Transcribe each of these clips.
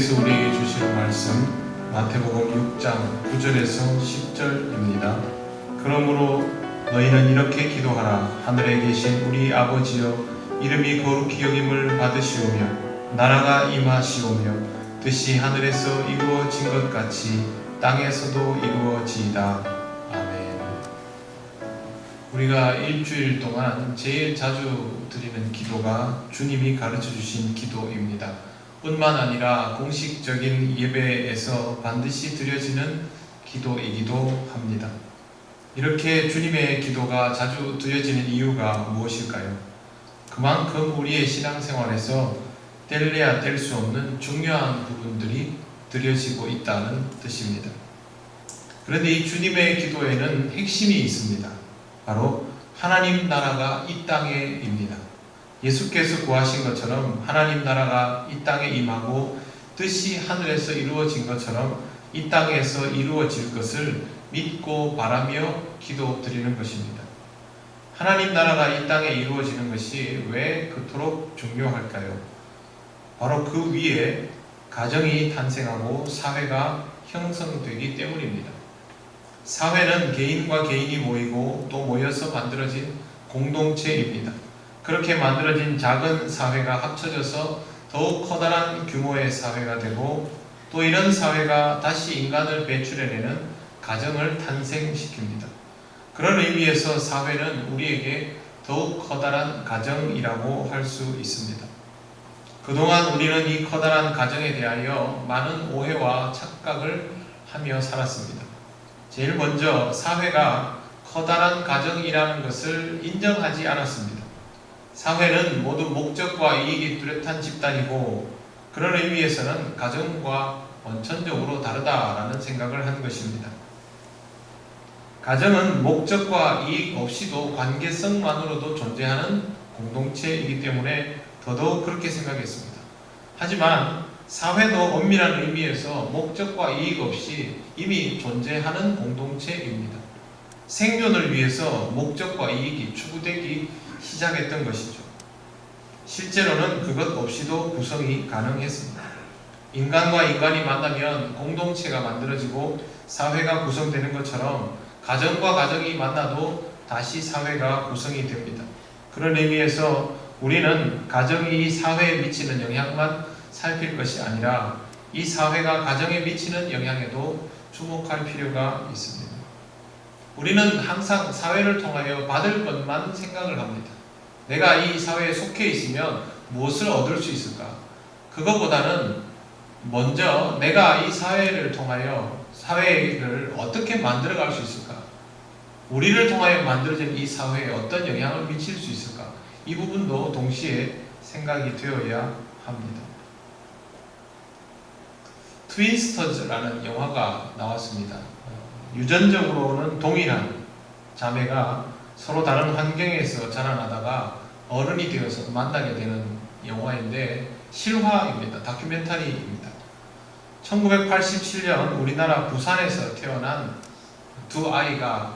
하나님께서 우리에게 주시는 말씀 마태복음 6장 9절에서 10절입니다. 그러므로 너희는 이렇게 기도하라. 하늘에 계신 우리 아버지여, 이름이 거룩히 여김을 받으시오며 나라가 임하시오며 뜻이 하늘에서 이루어진 것 같이 땅에서도 이루어지이다. 아멘. 우리가 일주일 동안 제일 자주 드리는 기도가 주님이 가르쳐 주신 기도입니다. 뿐만 아니라 공식적인 예배에서 반드시 드려지는 기도이기도 합니다. 이렇게 주님의 기도가 자주 드려지는 이유가 무엇일까요? 그만큼 우리의 신앙생활에서 뗄래야 뗄 수 없는 중요한 부분들이 드려지고 있다는 뜻입니다. 그런데 이 주님의 기도에는 핵심이 있습니다. 바로 하나님 나라가 이 땅에입니다. 예수께서 구하신 것처럼 하나님 나라가 이 땅에 임하고 뜻이 하늘에서 이루어진 것처럼 이 땅에서 이루어질 것을 믿고 바라며 기도드리는 것입니다. 하나님 나라가 이 땅에 이루어지는 것이 왜 그토록 중요할까요? 바로 그 위에 가정이 탄생하고 사회가 형성되기 때문입니다. 사회는 개인과 개인이 모이고 또 모여서 만들어진 공동체입니다. 그렇게 만들어진 작은 사회가 합쳐져서 더욱 커다란 규모의 사회가 되고 또 이런 사회가 다시 인간을 배출해내는 가정을 탄생시킵니다. 그런 의미에서 사회는 우리에게 더욱 커다란 가정이라고 할 수 있습니다. 그동안 우리는 이 커다란 가정에 대하여 많은 오해와 착각을 하며 살았습니다. 제일 먼저 사회가 커다란 가정이라는 것을 인정하지 않았습니다. 사회는 모두 목적과 이익이 뚜렷한 집단이고 그런 의미에서는 가정과 원천적으로 다르다라는 생각을 한 것입니다. 가정은 목적과 이익 없이도 관계성만으로도 존재하는 공동체이기 때문에 더더욱 그렇게 생각했습니다. 하지만 사회도 엄밀한 의미에서 목적과 이익 없이 이미 존재하는 공동체입니다. 생존을 위해서 목적과 이익이 추구되기 시작했던 것이죠. 실제로는 그것 없이도 구성이 가능했습니다. 인간과 인간이 만나면 공동체가 만들어지고 사회가 구성되는 것처럼 가정과 가정이 만나도 다시 사회가 구성이 됩니다. 그런 의미에서 우리는 가정이 이 사회에 미치는 영향만 살필 것이 아니라 이 사회가 가정에 미치는 영향에도 주목할 필요가 있습니다. 우리는 항상 사회를 통하여 받을 것만 생각을 합니다. 내가 이 사회에 속해 있으면 무엇을 얻을 수 있을까? 그것보다는 먼저 내가 이 사회를 통하여 사회를 어떻게 만들어갈 수 있을까? 우리를 통하여 만들어진 이 사회에 어떤 영향을 미칠 수 있을까? 이 부분도 동시에 생각이 되어야 합니다. 트윈스터즈라는 영화가 나왔습니다. 유전적으로는 동일한 자매가 서로 다른 환경에서 자라나다가 어른이 되어서 만나게 되는 영화인데 실화입니다. 다큐멘터리입니다. 1987년 우리나라 부산에서 태어난 두 아이가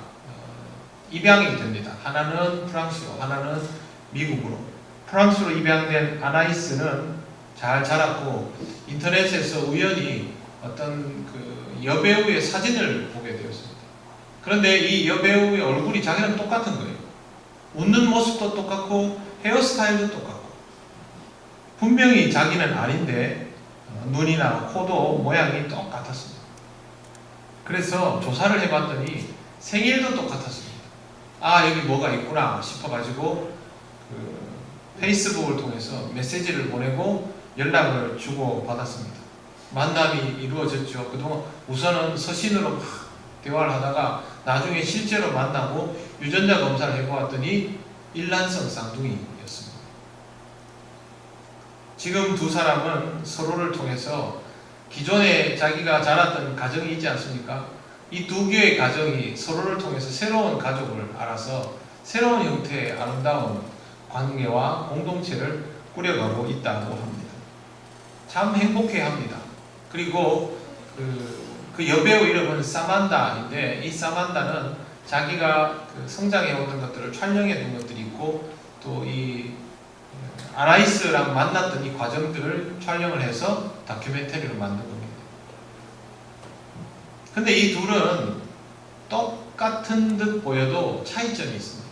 입양이 됩니다. 하나는 프랑스로, 하나는 미국으로. 프랑스로 입양된 아나이스는 잘 자랐고 인터넷에서 우연히 어떤 그 여배우의 사진을 보게 되었습니다. 그런데 이 여배우의 얼굴이 자기랑 똑같은 거예요. 웃는 모습도 똑같고 헤어스타일도 똑같고 분명히 자기는 아닌데 눈이나 코도 모양이 똑같았습니다. 그래서 조사를 해봤더니 생일도 똑같았습니다. 아, 여기 뭐가 있구나 싶어가지고 페이스북을 통해서 메시지를 보내고 연락을 주고 받았습니다. 만남이 이루어졌죠. 그동안 우선은 서신으로 막 대화를 하다가 나중에 실제로 만나고 유전자 검사를 해보았더니 일란성 쌍둥이였습니다. 지금 두 사람은 서로를 통해서 기존에 자기가 자랐던 가정이 있지 않습니까? 이 두 개의 가정이 서로를 통해서 새로운 가족을 알아서 새로운 형태의 아름다운 관계와 공동체를 꾸려가고 있다고 합니다. 참 행복해합니다. 그리고 그 여배우 이름은 사만다인데 이 사만다는 자기가 성장해오던 것들을 촬영해 둔 것들이 있고 또 이 아나이스랑 만났던 이 과정들을 촬영을 해서 다큐멘터리로 만든 겁니다. 근데 이 둘은 똑같은 듯 보여도 차이점이 있습니다.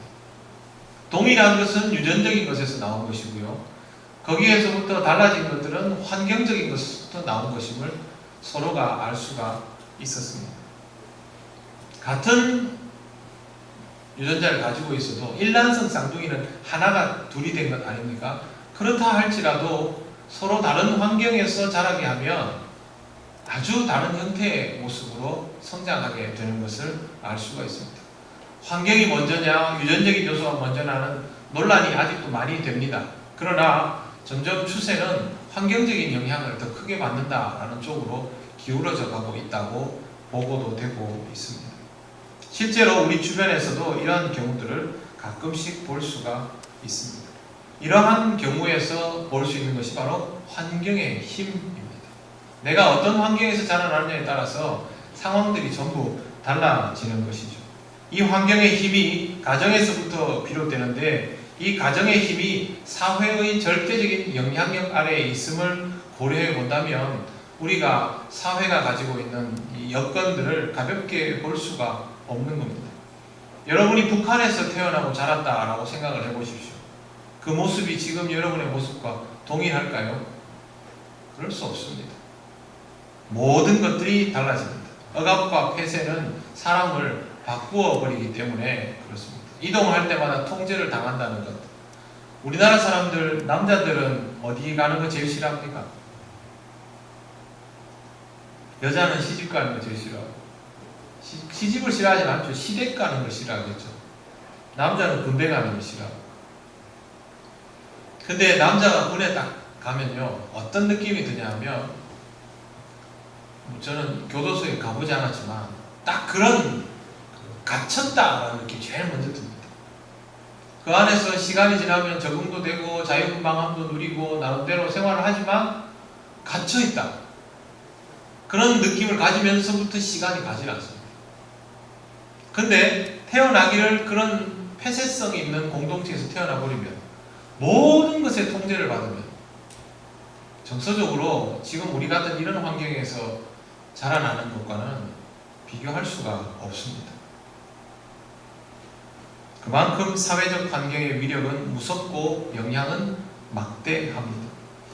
동일한 것은 유전적인 것에서 나온 것이고요. 거기에서부터 달라진 것들은 환경적인 것에서부터 나온 것임을 서로가 알 수가 있었습니다. 같은 유전자를 가지고 있어도 일란성 쌍둥이는 하나가 둘이 된 것 아닙니까? 그렇다 할지라도 서로 다른 환경에서 자라게 하면 아주 다른 형태의 모습으로 성장하게 되는 것을 알 수가 있습니다. 환경이 먼저냐 유전적인 요소가 먼저냐는 논란이 아직도 많이 됩니다. 그러나 점점 추세는 환경적인 영향을 더 크게 받는다라는 쪽으로 기울어져 가고 있다고 보고도 되고 있습니다. 실제로 우리 주변에서도 이러한 경우들을 가끔씩 볼 수가 있습니다. 이러한 경우에서 볼 수 있는 것이 바로 환경의 힘입니다. 내가 어떤 환경에서 자라나느냐에 따라서 상황들이 전부 달라지는 것이죠. 이 환경의 힘이 가정에서부터 비롯되는데 이 가정의 힘이 사회의 절대적인 영향력 아래에 있음을 고려해 본다면 우리가 사회가 가지고 있는 이 여건들을 가볍게 볼 수가 없는 겁니다. 여러분이 북한에서 태어나고 자랐다라고 생각을 해보십시오. 그 모습이 지금 여러분의 모습과 동일할까요? 그럴 수 없습니다. 모든 것들이 달라집니다. 억압과 폐쇄는 사람을 바꾸어 버리기 때문에 그렇습니다. 이동할 때마다 통제를 당한다는 것. 우리나라 사람들, 남자들은 어디 가는 거 제일 싫어합니까? 여자는 시집 가는 거 제일 싫어하고 시집을 싫어하지 않죠. 시댁 가는 걸 싫어하겠죠. 남자는 군대 가는 걸 싫어하고. 근데 남자가 군에 딱 가면요 어떤 느낌이 드냐 하면 저는 교도소에 가보지 않았지만 딱 그런 갇혔다라는 느낌이 제일 먼저 듭니다. 그 안에서 시간이 지나면 적응도 되고 자유분방함도 누리고 나름대로 생활을 하지만 갇혀있다. 그런 느낌을 가지면서부터 시간이 가지 않습니다. 근데 태어나기를 그런 폐쇄성이 있는 공동체에서 태어나버리면 모든 것에 통제를 받으면 정서적으로 지금 우리 같은 이런 환경에서 자라나는 것과는 비교할 수가 없습니다. 그만큼 사회적 환경의 위력은 무섭고 영향은 막대합니다.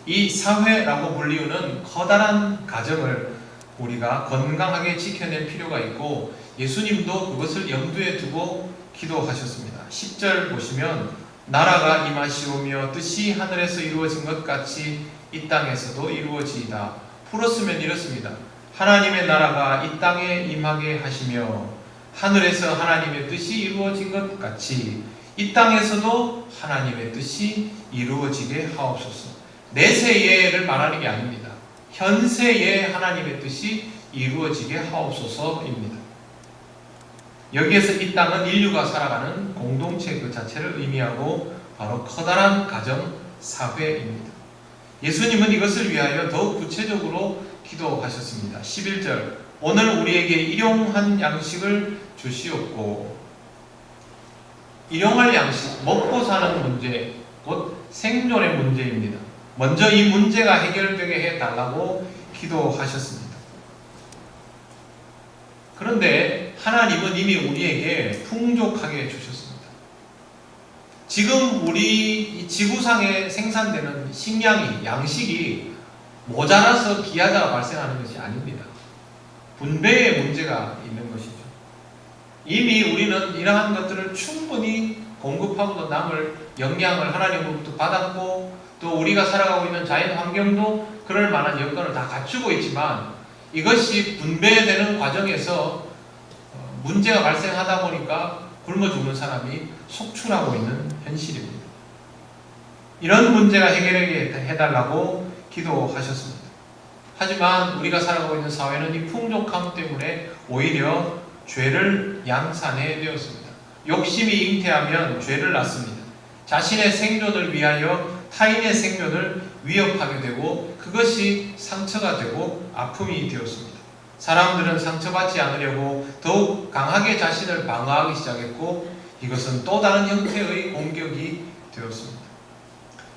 이 사회라고 불리우는 커다란 가정을 우리가 건강하게 지켜낼 필요가 있고 예수님도 그것을 염두에 두고 기도하셨습니다. 10절 보시면 나라가 임하시오며 뜻이 하늘에서 이루어진 것 같이 이 땅에서도 이루어지이다. 풀었으면 이렇습니다. 하나님의 나라가 이 땅에 임하게 하시며 하늘에서 하나님의 뜻이 이루어진 것 같이 이 땅에서도 하나님의 뜻이 이루어지게 하옵소서. 내세예를 말하는 게 아닙니다. 현세에 하나님의 뜻이 이루어지게 하옵소서입니다. 여기에서 이 땅은 인류가 살아가는 공동체 그 자체를 의미하고 바로 커다란 가정 사회입니다. 예수님은 이것을 위하여 더욱 구체적으로 기도하셨습니다. 11절 오늘 우리에게 일용한 양식을 주시옵고. 일용할 양식, 먹고 사는 문제, 곧 생존의 문제입니다. 먼저 이 문제가 해결되게 해달라고 기도하셨습니다. 그런데 하나님은 이미 우리에게 풍족하게 주셨습니다. 지금 우리 지구상에 생산되는 식량이, 양식이 모자라서 기아자가 발생하는 것이 아닙니다. 분배의 문제가 있는 것이죠. 이미 우리는 이러한 것들을 충분히 공급하고도 남을 영양을 하나님으로부터 받았고 또 우리가 살아가고 있는 자연 환경도 그럴 만한 여건을 다 갖추고 있지만 이것이 분배되는 과정에서 문제가 발생하다 보니까 굶어 죽는 사람이 속출하고 있는 현실입니다. 이런 문제가 해결하게 해달라고 기도하셨습니다. 하지만 우리가 살아가고 있는 사회는 이 풍족함 때문에 오히려 죄를 양산해 되었습니다. 욕심이 잉태하면 죄를 낳습니다. 자신의 생존을 위하여 타인의 생존을 위협하게 되고 그것이 상처가 되고 아픔이 되었습니다. 사람들은 상처받지 않으려고 더욱 강하게 자신을 방어하기 시작했고 이것은 또 다른 형태의 공격이 되었습니다.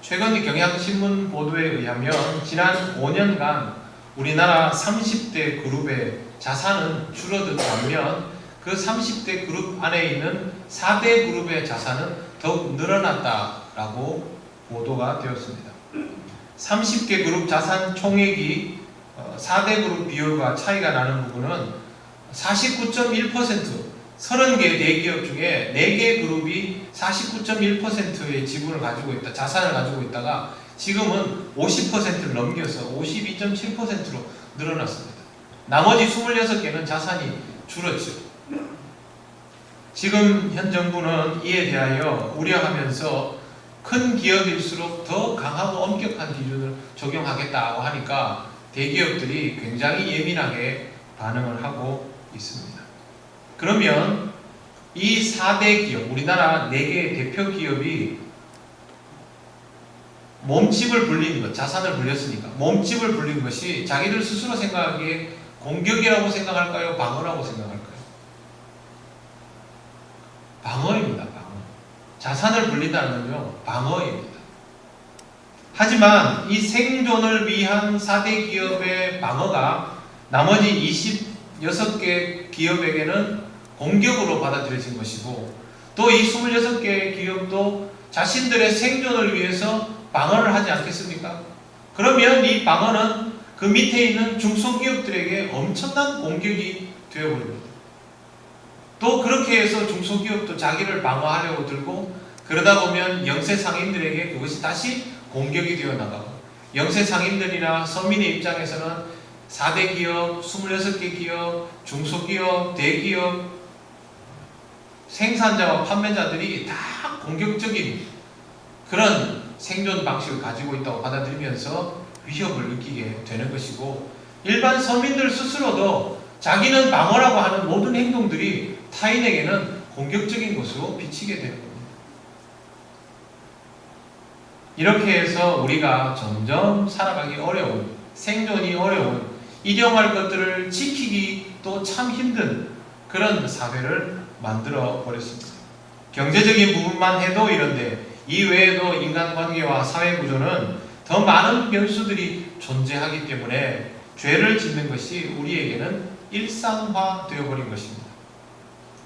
최근 경향신문 보도에 의하면 지난 5년간 우리나라 30대 그룹의 자산은 줄어든 반면 그 30대 그룹 안에 있는 4대 그룹의 자산은 더욱 늘어났다라고 보도가 되었습니다. 30개 그룹 자산 총액이 4대 그룹 비율과 차이가 나는 부분은 49.1%, 30개 대기업 중에 4개 그룹이 49.1%의 지분을 가지고 있다, 자산을 가지고 있다가 지금은 50%를 넘겨서 52.7%로 늘어났습니다. 나머지 26개는 자산이 줄었죠. 지금 현 정부는 이에 대하여 우려하면서 큰 기업일수록 더 강하고 엄격한 기준을 적용하겠다고 하니까 대기업들이 굉장히 예민하게 반응을 하고 있습니다. 그러면 이 4대 기업, 우리나라 4개 대표 기업이 몸집을 불린 것, 자산을 불렸으니까 몸집을 불린 것이 자기들 스스로 생각하기에 공격이라고 생각할까요? 방어라고 생각할까요? 방어입니다. 방어. 자산을 불린다는 건요, 방어입니다. 하지만 이 생존을 위한 4대 기업의 방어가 나머지 26개 기업에게는 공격으로 받아들여진 것이고, 또 이 26개 기업도 자신들의 생존을 위해서 방어를 하지 않겠습니까? 그러면 이 방어는 그 밑에 있는 중소기업들에게 엄청난 공격이 되어버립니다. 또 그렇게 해서 중소기업도 자기를 방어하려고 들고, 그러다 보면 영세 상인들에게 그것이 다시 공격이 되어 나가고, 영세 상인들이나 서민의 입장에서는 4대 기업, 26개 기업, 중소기업, 대기업, 생산자와 판매자들이 다 공격적인 그런 생존 방식을 가지고 있다고 받아들이면서 위협을 느끼게 되는 것이고, 일반 서민들 스스로도 자기는 방어라고 하는 모든 행동들이 타인에게는 공격적인 것으로 비치게 되는 겁니다. 이렇게 해서 우리가 점점 살아가기 어려운, 생존이 어려운, 일용할 것들을 지키기 또 참 힘든 그런 사회를 만들어 버렸습니다. 경제적인 부분만 해도 이런데 이 외에도 인간관계와 사회구조는 더 많은 변수들이 존재하기 때문에 죄를 짓는 것이 우리에게는 일상화되어 버린 것입니다.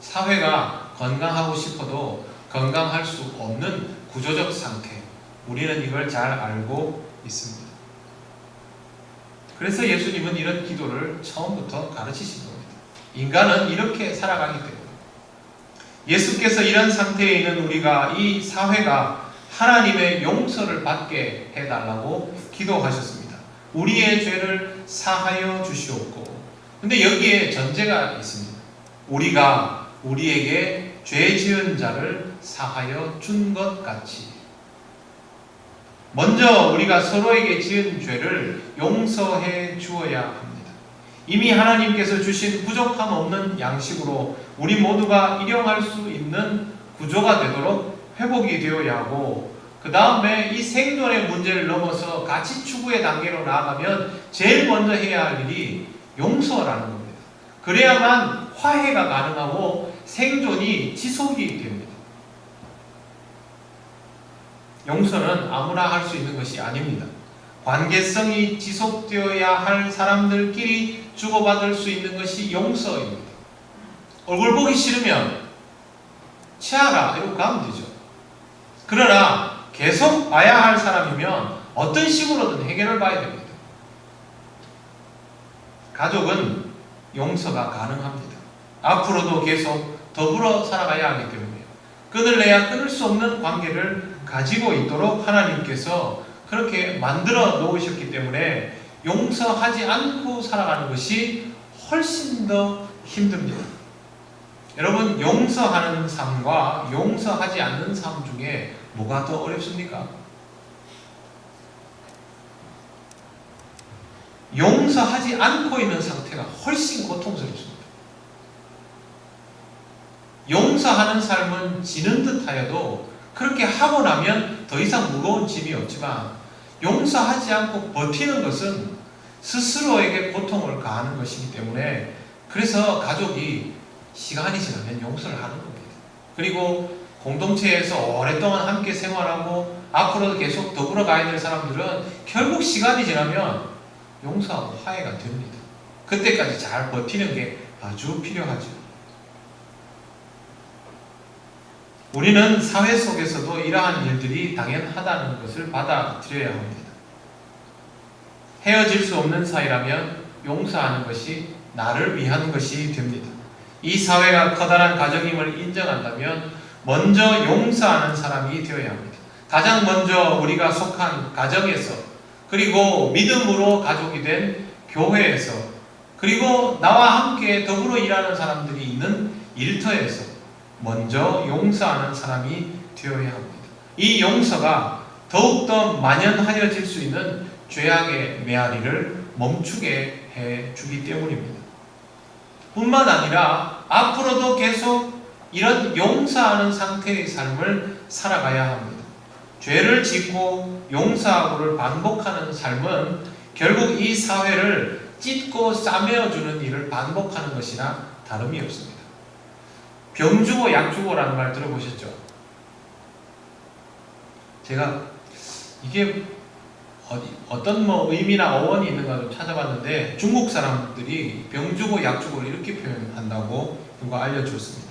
사회가 건강하고 싶어도 건강할 수 없는 구조적 상태, 우리는 이걸 잘 알고 있습니다. 그래서 예수님은 이런 기도를 처음부터 가르치신 겁니다. 인간은 이렇게 살아가기 때문에. 예수께서 이런 상태에 있는 우리가, 이 사회가 하나님의 용서를 받게 해달라고 기도하셨습니다. 우리의 죄를 사하여 주시옵고. 근데 여기에 전제가 있습니다. 우리가 우리에게 죄 지은 자를 사하여 준 것 같이. 먼저 우리가 서로에게 지은 죄를 용서해 주어야 합니다. 이미 하나님께서 주신 부족함 없는 양식으로 우리 모두가 일용할 수 있는 구조가 되도록 회복이 되어야 하고, 그 다음에 이 생존의 문제를 넘어서 가치 추구의 단계로 나아가면 제일 먼저 해야 할 일이 용서라는 겁니다. 그래야만 화해가 가능하고 생존이 지속이 됩니다. 용서는 아무나 할 수 있는 것이 아닙니다. 관계성이 지속되어야 할 사람들끼리 주고받을 수 있는 것이 용서입니다. 얼굴 보기 싫으면 치아라 이러고 가면 되죠. 그러나 계속 봐야 할 사람이면 어떤 식으로든 해결을 봐야 됩니다. 가족은 용서가 가능합니다. 앞으로도 계속 더불어 살아가야 하기 때문에 끊을래야 끊을 수 없는 관계를 가지고 있도록 하나님께서 그렇게 만들어 놓으셨기 때문에 용서하지 않고 살아가는 것이 훨씬 더 힘듭니다. 여러분, 용서하는 삶과 용서하지 않는 삶 중에 뭐가 더 어렵습니까? 용서하지 않고 있는 상태가 훨씬 고통스럽습니다. 용서하는 삶은 지는 듯 하여도 그렇게 하고 나면 더 이상 무거운 짐이 없지만, 용서하지 않고 버티는 것은 스스로에게 고통을 가하는 것이기 때문에, 그래서 가족이 시간이 지나면 용서를 하는 겁니다. 그리고 공동체에서 오랫동안 함께 생활하고 앞으로도 계속 더불어 가야 될 사람들은 결국 시간이 지나면 용서하고 화해가 됩니다. 그때까지 잘 버티는 게 아주 필요하죠. 우리는 사회 속에서도 이러한 일들이 당연하다는 것을 받아들여야 합니다. 헤어질 수 없는 사이라면 용서하는 것이 나를 위한 것이 됩니다. 이 사회가 커다란 가정임을 인정한다면 먼저 용서하는 사람이 되어야 합니다. 가장 먼저 우리가 속한 가정에서, 그리고 믿음으로 가족이 된 교회에서, 그리고 나와 함께 더불어 일하는 사람들이 있는 일터에서 먼저 용서하는 사람이 되어야 합니다. 이 용서가 더욱더 만연하여질 수 있는 죄악의 메아리를 멈추게 해주기 때문입니다. 뿐만 아니라 앞으로도 계속 이런 용서하는 상태의 삶을 살아가야 합니다. 죄를 짓고 용서하고를 반복하는 삶은 결국 이 사회를 찢고 싸매어주는 일을 반복하는 것이나 다름이 없습니다. 병 주고 약 주고라는 말 들어보셨죠? 제가 이게 어떤 의미나 어원이 있는가 좀 찾아봤는데 중국 사람들이 병 주고 약 주고를 이렇게 표현한다고 누가 알려줬습니다.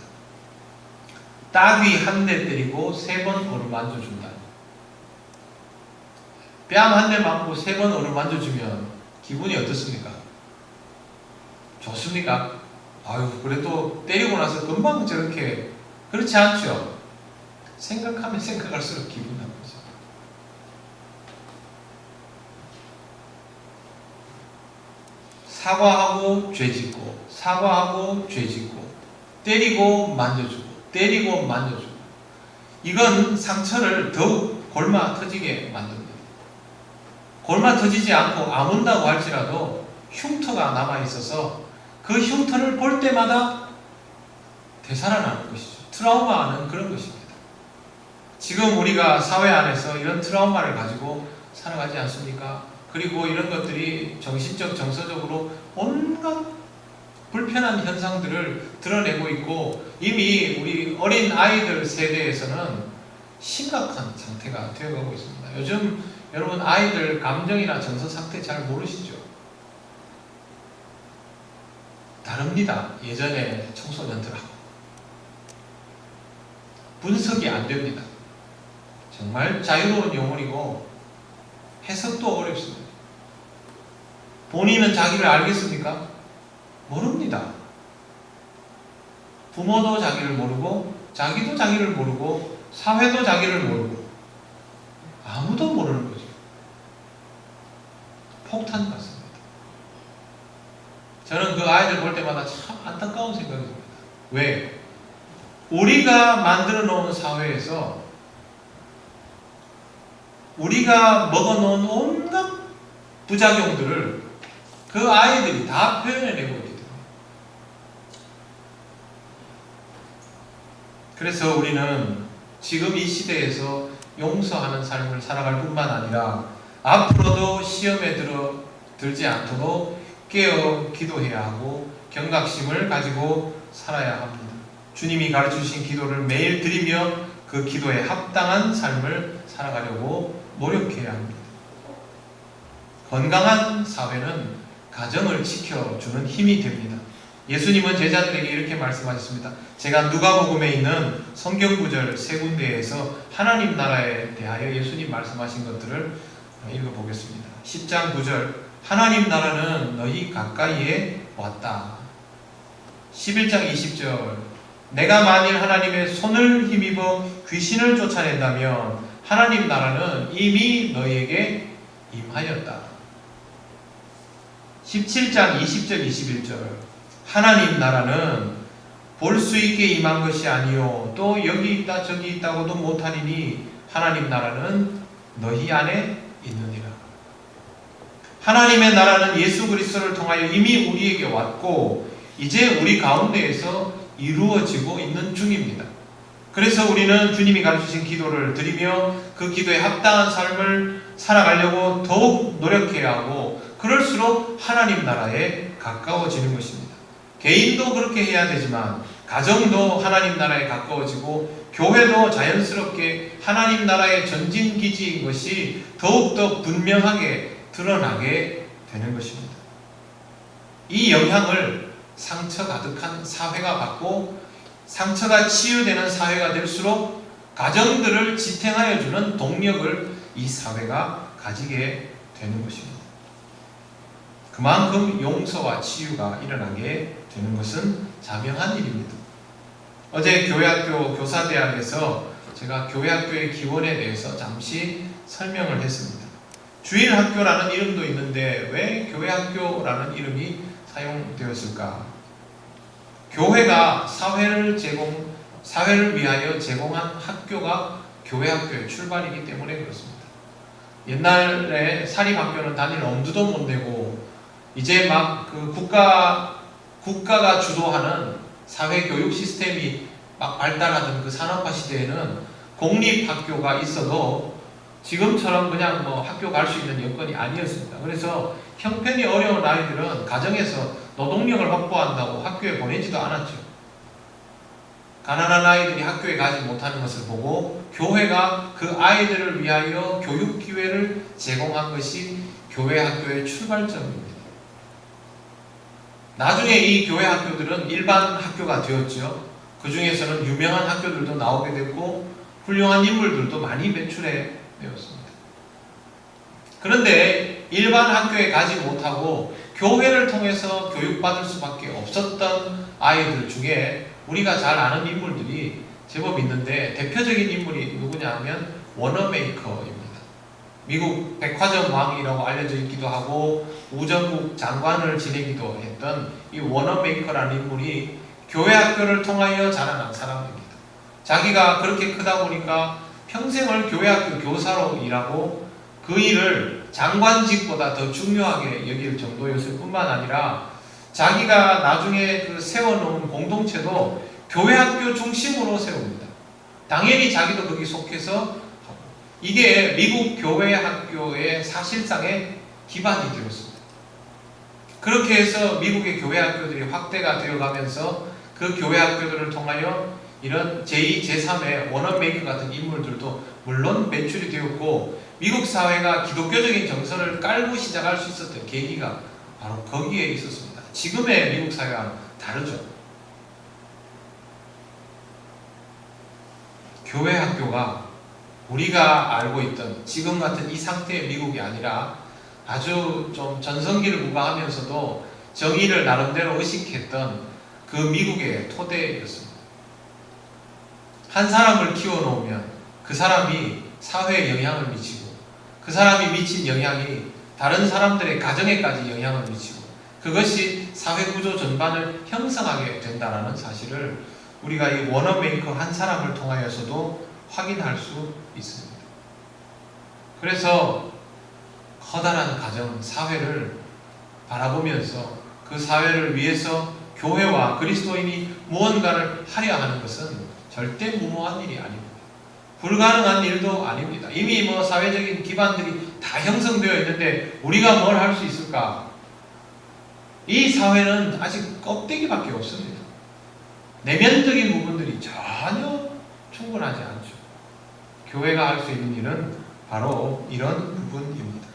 따귀 한 대 때리고 3번 어루만져 준다. 뺨 한 대 맞고 3번 어루만져 주면 기분이 어떻습니까? 좋습니까? 아유, 그래도 때리고 나서 금방 저렇게, 그렇지 않죠? 생각하면 생각할수록 기분 나쁘죠. 사과하고 죄짓고, 사과하고 죄짓고, 때리고 만져주고, 때리고 만져주고, 이건 상처를 더욱 골마 터지게 만듭니다. 골마 터지지 않고 아문다고 할지라도 흉터가 남아있어서 그 흉터를 볼 때마다 되살아나는 것이죠. 트라우마는 그런 것입니다. 지금 우리가 사회 안에서 이런 트라우마를 가지고 살아가지 않습니까? 그리고 이런 것들이 정신적, 정서적으로 온갖 불편한 현상들을 드러내고 있고 이미 우리 어린 아이들 세대에서는 심각한 상태가 되어가고 있습니다. 요즘 여러분 아이들 감정이나 정서 상태 잘 모르시죠? 다릅니다. 예전에 청소년들하고 분석이 안 됩니다. 정말 자유로운 영혼이고 해석도 어렵습니다. 본인은 자기를 알겠습니까? 모릅니다. 부모도 자기를 모르고 자기도 자기를 모르고 사회도 자기를 모르고 아무도 모르는 거죠. 폭탄 같습니다. 저는 그 아이들 볼 때마다 참 안타까운 생각이 듭니다. 왜? 우리가 만들어 놓은 사회에서 우리가 먹어놓은 온갖 부작용들을 그 아이들이 다 표현해내고 있기 때문에. 그래서 우리는 지금 이 시대에서 용서하는 삶을 살아갈 뿐만 아니라 앞으로도 시험에 들지 않도록 깨어 기도해야 하고 경각심을 가지고 살아야 합니다. 주님이 가르쳐주신 기도를 매일 드리며 그 기도에 합당한 삶을 살아가려고 노력해야 합니다. 건강한 사회는 가정을 지켜주는 힘이 됩니다. 예수님은 제자들에게 이렇게 말씀하셨습니다. 제가 누가복음에 있는 성경 구절 3군데에서 하나님 나라에 대하여 예수님 말씀하신 것들을 읽어보겠습니다. 10장 9절 하나님 나라는 너희 가까이에 왔다. 11장 20절 내가 만일 하나님의 손을 힘입어 귀신을 쫓아낸다면 하나님 나라는 이미 너희에게 임하였다. 17장 20절 21절 하나님 나라는 볼 수 있게 임한 것이 아니요 또 여기 있다 저기 있다고도 못하리니 하나님 나라는 너희 안에 있느니라. 하나님의 나라는 예수 그리스도를 통하여 이미 우리에게 왔고 이제 우리 가운데에서 이루어지고 있는 중입니다. 그래서 우리는 주님이 가르치신 기도를 드리며 그 기도에 합당한 삶을 살아가려고 더욱 노력해야 하고 그럴수록 하나님 나라에 가까워지는 것입니다. 개인도 그렇게 해야 되지만 가정도 하나님 나라에 가까워지고 교회도 자연스럽게 하나님 나라의 전진기지인 것이 더욱더 분명하게 드러나게 되는 것입니다. 이 영향을 상처 가득한 사회가 받고 상처가 치유되는 사회가 될수록 가정들을 지탱하여 주는 동력을 이 사회가 가지게 되는 것입니다. 그만큼 용서와 치유가 일어나게 되는 것은 자명한 일입니다. 어제 교회학교 교사대학에서 제가 교회학교의 기원에 대해서 잠시 설명을 했습니다. 주일학교라는 이름도 있는데 왜 교회학교라는 이름이 사용되었을까? 교회가 사회를 위하여 제공한 학교가 교회학교의 출발이기 때문에 그렇습니다. 옛날에 사립학교는 다닐 엄두도 못 내고 이제 막 그 국가가 주도하는 사회교육 시스템이 막 발달하던 그 산업화 시대에는 공립학교가 있어도 지금처럼 그냥 뭐 학교 갈 수 있는 여건이 아니었습니다. 그래서 형편이 어려운 아이들은 가정에서 노동력을 확보한다고 학교에 보내지도 않았죠. 가난한 아이들이 학교에 가지 못하는 것을 보고 교회가 그 아이들을 위하여 교육 기회를 제공한 것이 교회 학교의 출발점입니다. 나중에 이 교회 학교들은 일반 학교가 되었죠. 그 중에서는 유명한 학교들도 나오게 됐고 훌륭한 인물들도 많이 배출해 되었습니다. 그런데 일반 학교에 가지 못하고 교회를 통해서 교육받을 수밖에 없었던 아이들 중에 우리가 잘 아는 인물들이 제법 있는데 대표적인 인물이 누구냐 하면 워너메이커입니다. 미국 백화점 왕이라고 알려져 있기도 하고 우정국 장관을 지내기도 했던 이 워너메이커라는 인물이 교회 학교를 통하여 자라난 사람입니다. 자기가 그렇게 크다 보니까 평생을 교회 학교 교사로 일하고 그 일을 장관직보다 더 중요하게 여길 정도였을 뿐만 아니라 자기가 나중에 그 세워놓은 공동체도 교회 학교 중심으로 세웁니다. 당연히 자기도 거기 속해서 이게 미국 교회 학교의 사실상의 기반이 되었습니다. 그렇게 해서 미국의 교회 학교들이 확대가 되어가면서 그 교회 학교들을 통하여 이런 제2, 제3의 워너메이커 같은 인물들도 물론 배출이 되었고 미국 사회가 기독교적인 정서를 깔고 시작할 수 있었던 계기가 바로 거기에 있었습니다. 지금의 미국 사회와 다르죠. 교회 학교가 우리가 알고 있던 지금 같은 이 상태의 미국이 아니라 아주 좀 전성기를 구가하면서도 정의를 나름대로 의식했던 그 미국의 토대였습니다. 한 사람을 키워놓으면 그 사람이 사회에 영향을 미치고 그 사람이 미친 영향이 다른 사람들의 가정에까지 영향을 미치고 그것이 사회구조 전반을 형성하게 된다는 사실을 우리가 이 워너메이커 한 사람을 통하여서도 확인할 수 있습니다. 그래서 커다란 가정, 사회를 바라보면서 그 사회를 위해서 교회와 그리스도인이 무언가를 하려 하는 것은 절대 무모한 일이 아닙니다. 불가능한 일도 아닙니다. 이미 뭐 사회적인 기반들이 다 형성되어 있는데 우리가 뭘 할 수 있을까? 이 사회는 아직 껍데기밖에 없습니다. 내면적인 부분들이 전혀 충분하지 않죠. 교회가 할 수 있는 일은 바로 이런 부분입니다.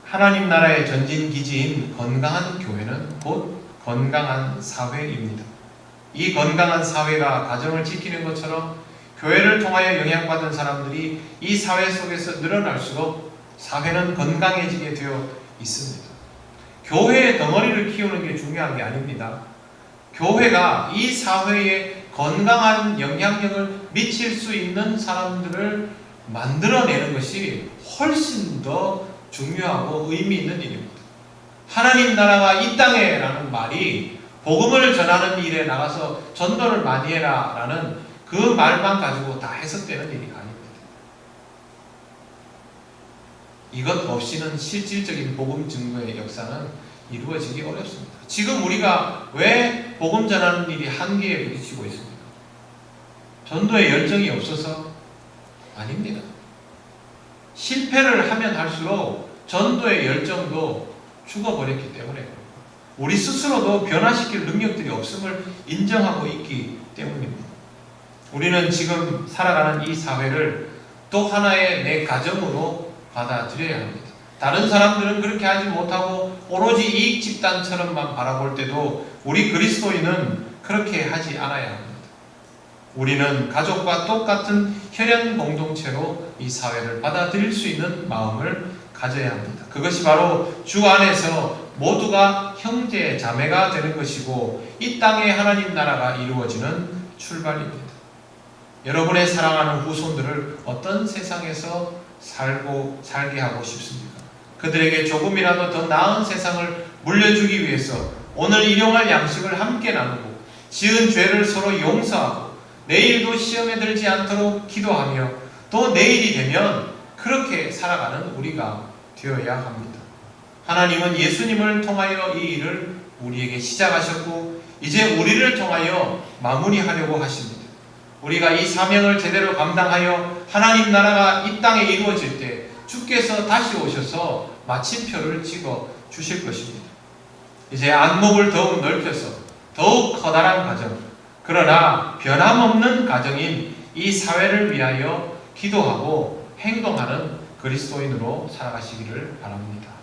하나님 나라의 전진기지인 건강한 교회는 곧 건강한 사회입니다. 이 건강한 사회가 가정을 지키는 것처럼 교회를 통하여 영향받은 사람들이 이 사회 속에서 늘어날수록 사회는 건강해지게 되어 있습니다. 교회의 덩어리를 키우는 게 중요한 게 아닙니다. 교회가 이 사회에 건강한 영향력을 미칠 수 있는 사람들을 만들어내는 것이 훨씬 더 중요하고 의미 있는 일입니다. 하나님 나라가 이 땅에 라는 말이 복음을 전하는 일에 나가서 전도를 많이 해라 라는 그 말만 가지고 다 해석되는 일이 아닙니다. 이것 없이는 실질적인 복음 증거의 역사는 이루어지기 어렵습니다. 지금 우리가 왜 복음 전하는 일이 한계에 부딪히고 있습니까? 전도의 열정이 없어서? 아닙니다. 실패를 하면 할수록 전도의 열정도 죽어버렸기 때문에 우리 스스로도 변화시킬 능력들이 없음을 인정하고 있기 때문입니다. 우리는 지금 살아가는 이 사회를 또 하나의 내 가정으로 받아들여야 합니다. 다른 사람들은 그렇게 하지 못하고 오로지 이익 집단처럼만 바라볼 때도 우리 그리스도인은 그렇게 하지 않아야 합니다. 우리는 가족과 똑같은 혈연 공동체로 이 사회를 받아들일 수 있는 마음을 가져야 합니다. 그것이 바로 주 안에서 모두가 형제 자매가 되는 것이고 이 땅에 하나님 나라가 이루어지는 출발입니다. 여러분의 사랑하는 후손들을 어떤 세상에서 살게 하고 싶습니까? 그들에게 조금이라도 더 나은 세상을 물려주기 위해서 오늘 일용할 양식을 함께 나누고 지은 죄를 서로 용서하고 내일도 시험에 들지 않도록 기도하며 또 내일이 되면 그렇게 살아가는 우리가 되어야 합니다. 하나님은 예수님을 통하여 이 일을 우리에게 시작하셨고 이제 우리를 통하여 마무리하려고 하십니다. 우리가 이 사명을 제대로 감당하여 하나님 나라가 이 땅에 이루어질 때 주께서 다시 오셔서 마침표를 찍어 주실 것입니다. 이제 안목을 더욱 넓혀서 더욱 커다란 가정, 그러나 변함없는 가정인 이 사회를 위하여 기도하고 행동하는 그리스도인으로 살아가시기를 바랍니다.